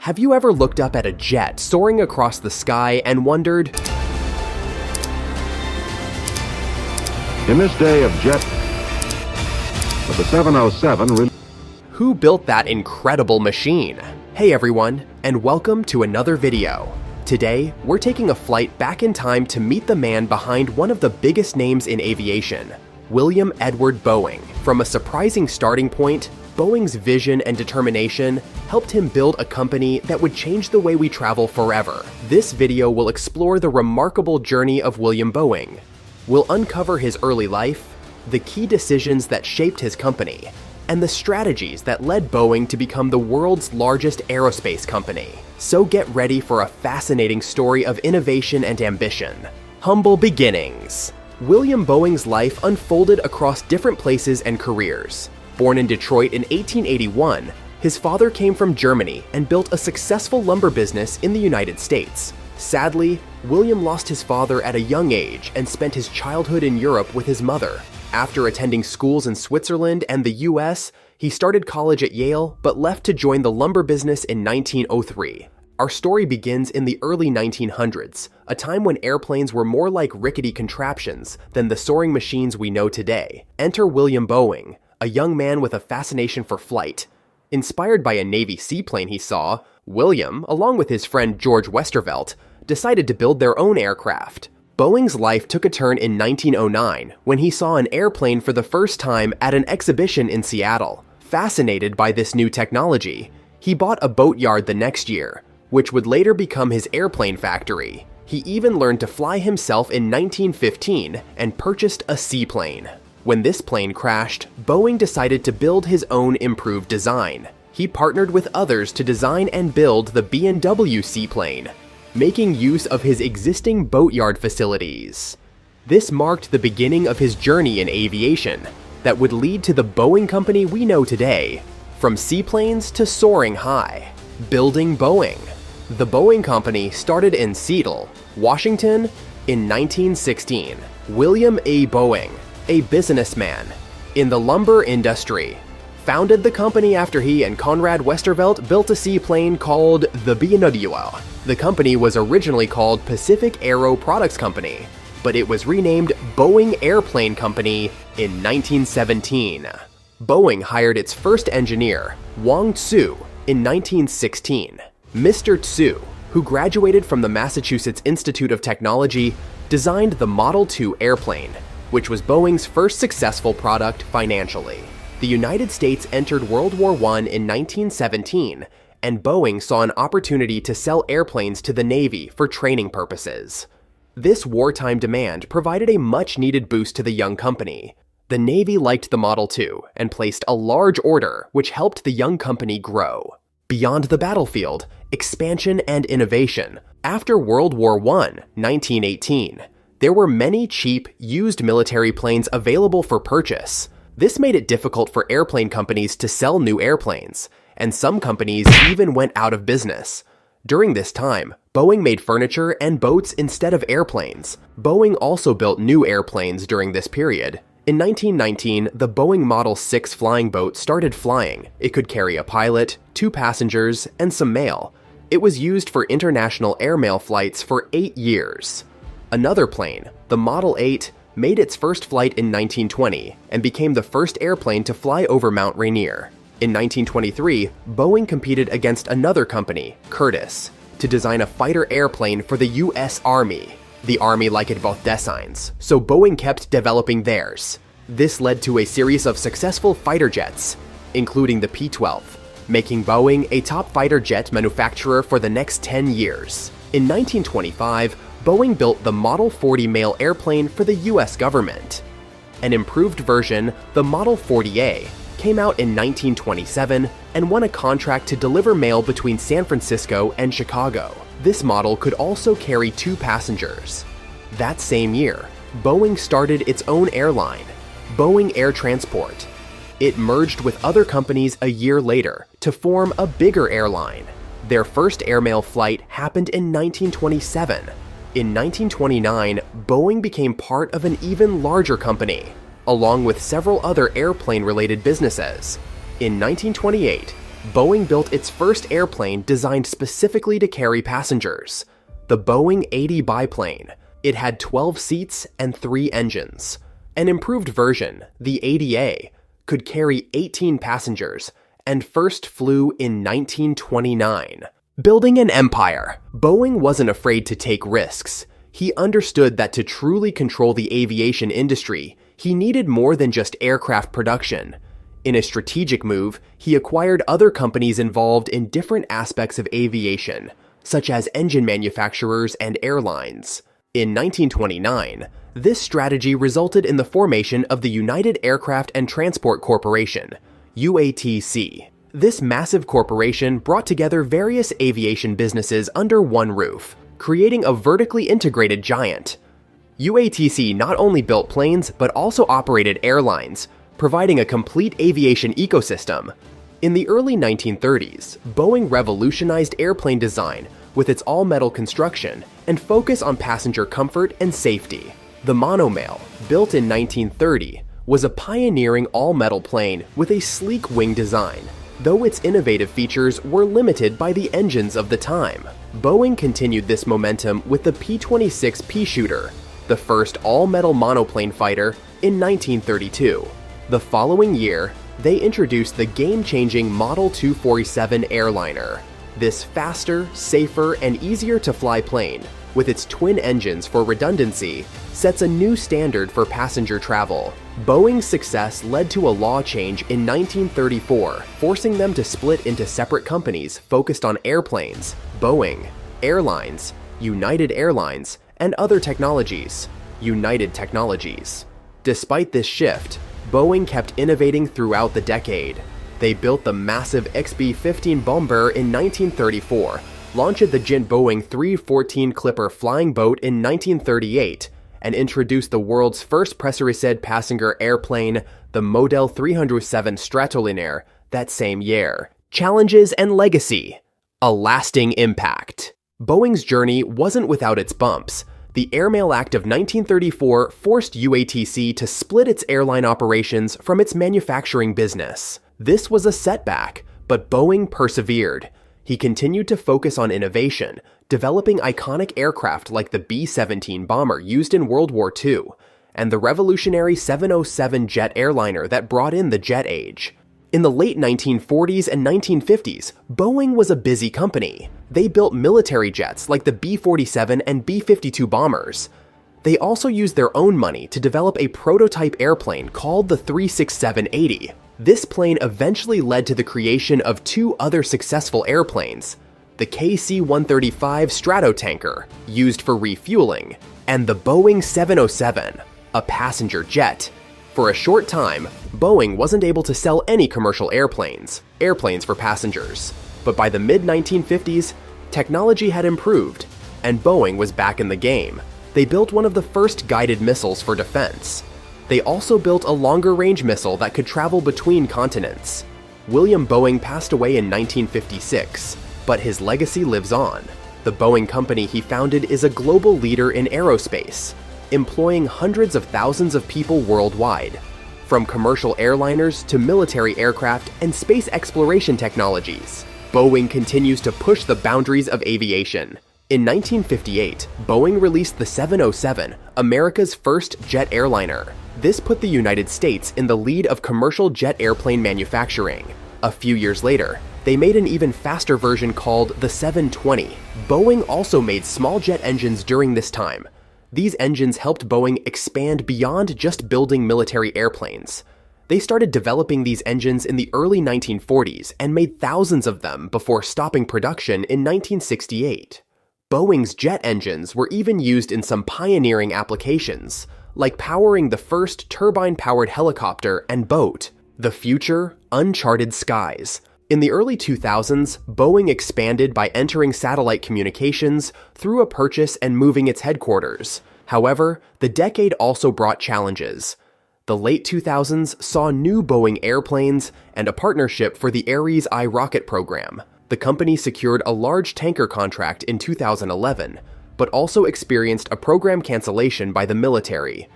Have you ever looked up at a jet soaring across the sky and wondered, In this day of jet, but the 707 who built that incredible machine? Hey everyone, and welcome to another video. Today, we're taking a flight back in time to meet the man behind one of the biggest names in aviation, William Edward Boeing. From a surprising starting point, Boeing's vision and determination helped him build a company that would change the way we travel forever. This video will explore the remarkable journey of William Boeing. We'll uncover his early life, the key decisions that shaped his company, and the strategies that led Boeing to become the world's largest aerospace company. So get ready for a fascinating story of innovation and ambition. Humble beginnings. William Boeing's life unfolded across different places and careers. Born in Detroit in 1881, his father came from Germany and built a successful lumber business in the United States. Sadly, William lost his father at a young age and spent his childhood in Europe with his mother. After attending schools in Switzerland and the US, he started college at Yale but left to join the lumber business in 1903. Our story begins in the early 1900s, a time when airplanes were more like rickety contraptions than the soaring machines we know today. Enter William Boeing, a young man with a fascination for flight. Inspired by a Navy seaplane he saw, William, along with his friend George Westervelt, decided to build their own aircraft. Boeing's life took a turn in 1909 when he saw an airplane for the first time at an exhibition in Seattle. Fascinated by this new technology, he bought a boatyard the next year, which would later become his airplane factory. He even learned to fly himself in 1915 and purchased a seaplane. When this plane crashed, Boeing decided to build his own improved design. He partnered with others to design and build the B&W seaplane, making use of his existing boatyard facilities. This marked the beginning of his journey in aviation that would lead to the Boeing company we know today. From seaplanes to soaring high, building Boeing. The Boeing company started in Seattle, Washington in 1916. William A. Boeing, a businessman in the lumber industry, founded the company after he and Conrad Westervelt built a seaplane called the B&W. The company was originally called Pacific Aero Products Company, but it was renamed Boeing Airplane Company in 1917. Boeing hired its first engineer, Wang Tsu, in 1916. Mr. Tsu, who graduated from the Massachusetts Institute of Technology, designed the Model 2 airplane, which was Boeing's first successful product financially. The United States entered World War I in 1917, and Boeing saw an opportunity to sell airplanes to the Navy for training purposes. This wartime demand provided a much-needed boost to the young company. The Navy liked the Model 2 and placed a large order, which helped the young company grow. Beyond the battlefield, expansion and innovation. After World War I, 1918, there were many cheap, used military planes available for purchase. This made it difficult for airplane companies to sell new airplanes, and some companies even went out of business. During this time, Boeing made furniture and boats instead of airplanes. Boeing also built new airplanes during this period. In 1919, the Boeing Model 6 flying boat started flying. It could carry a pilot, 2 passengers, and some mail. It was used for international airmail flights for 8 years. Another plane, the Model 8, made its first flight in 1920 and became the first airplane to fly over Mount Rainier. In 1923, Boeing competed against another company, Curtiss, to design a fighter airplane for the US Army. The Army liked both designs, so Boeing kept developing theirs. This led to a series of successful fighter jets, including the P-12, making Boeing a top fighter jet manufacturer for the next 10 years. In 1925, Boeing built the Model 40 mail airplane for the US government. An improved version, the Model 40A, came out in 1927 and won a contract to deliver mail between San Francisco and Chicago. This model could also carry 2 passengers. That same year, Boeing started its own airline, Boeing Air Transport. It merged with other companies a year later to form a bigger airline. Their first airmail flight happened in 1927. In 1929, Boeing became part of an even larger company, along with several other airplane-related businesses. In 1928, Boeing built its first airplane designed specifically to carry passengers, the Boeing 80 biplane. It had 12 seats and 3 engines. An improved version, the 80A, could carry 18 passengers and first flew in 1929. Building an empire, Boeing wasn't afraid to take risks. He understood that to truly control the aviation industry, he needed more than just aircraft production. In a strategic move, he acquired other companies involved in different aspects of aviation, such as engine manufacturers and airlines. In 1929, this strategy resulted in the formation of the United Aircraft and Transport Corporation, UATC. This massive corporation brought together various aviation businesses under one roof, creating a vertically integrated giant. UATC not only built planes but also operated airlines, providing a complete aviation ecosystem. In the early 1930s, Boeing revolutionized airplane design with its all-metal construction and focus on passenger comfort and safety. The monomail, built in 1930, was a pioneering all-metal plane with a sleek wing design, though its innovative features were limited by the engines of the time. Boeing continued this momentum with the P-26 Peashooter, the first all-metal monoplane fighter, in 1932. The following year, they introduced the game-changing Model 247 airliner. This faster, safer, and easier-to-fly plane, with its twin engines for redundancy, sets a new standard for passenger travel. Boeing's success led to a law change in 1934, forcing them to split into separate companies focused on airplanes, Boeing, Airlines, United Airlines, and other technologies, United Technologies. Despite this shift, Boeing kept innovating throughout the decade. They built the massive XB-15 bomber in 1934, launched the giant Boeing 314 Clipper flying boat in 1938, and introduced the world's first pressurized passenger airplane, the Model 307 Stratoliner, that same year. Challenges and legacy. A lasting impact. Boeing's journey wasn't without its bumps. The Airmail Act of 1934 forced UATC to split its airline operations from its manufacturing business. This was a setback, but Boeing persevered. He continued to focus on innovation, developing iconic aircraft like the B-17 bomber used in World War II, and the revolutionary 707 jet airliner that brought in the jet age. In the late 1940s and 1950s, Boeing was a busy company. They built military jets like the B-47 and B-52 bombers. They also used their own money to develop a prototype airplane called the 367-80. This plane eventually led to the creation of 2 other successful airplanes, the KC-135 Stratotanker, used for refueling, and the Boeing 707, a passenger jet. For a short time, Boeing wasn't able to sell any commercial airplanes for passengers. But by the mid-1950s, technology had improved, and Boeing was back in the game. They built one of the first guided missiles for defense. They also built a longer-range missile that could travel between continents. William Boeing passed away in 1956, but his legacy lives on. The Boeing company he founded is a global leader in aerospace, employing hundreds of thousands of people worldwide, from commercial airliners to military aircraft and space exploration technologies. Boeing continues to push the boundaries of aviation. In 1958, Boeing released the 707, America's first jet airliner. This put the United States in the lead of commercial jet airplane manufacturing. A few years later, they made an even faster version called the 720. Boeing also made small jet engines during this time. These engines helped Boeing expand beyond just building military airplanes. They started developing these engines in the early 1940s and made thousands of them before stopping production in 1968. Boeing's jet engines were even used in some pioneering applications, like powering the first turbine-powered helicopter and boat, the future uncharted skies. In the early 2000s, Boeing expanded by entering satellite communications through a purchase and moving its headquarters. However, the decade also brought challenges. The late 2000s saw new Boeing airplanes and a partnership for the Ares I rocket program. The company secured a large tanker contract in 2011, but also experienced a program cancellation by the military.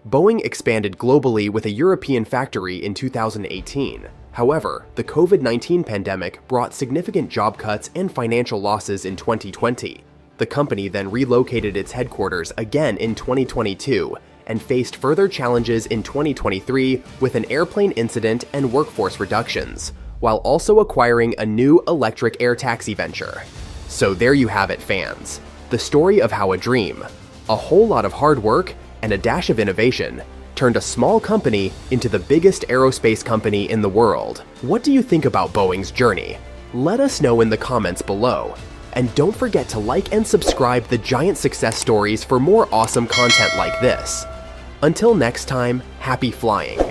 Boeing expanded globally with a European factory in 2018. However, the COVID-19 pandemic brought significant job cuts and financial losses in 2020. The company then relocated its headquarters again in 2022 and faced further challenges in 2023 with an airplane incident and workforce reductions, while also acquiring a new electric air taxi venture. So there you have it, fans. The story of how a dream, a whole lot of hard work, and a dash of innovation turned a small company into the biggest aerospace company in the world. What do you think about Boeing's journey? Let us know in the comments below. And don't forget to like and subscribe the Giant Success Stories for more awesome content like this. Until next time, happy flying!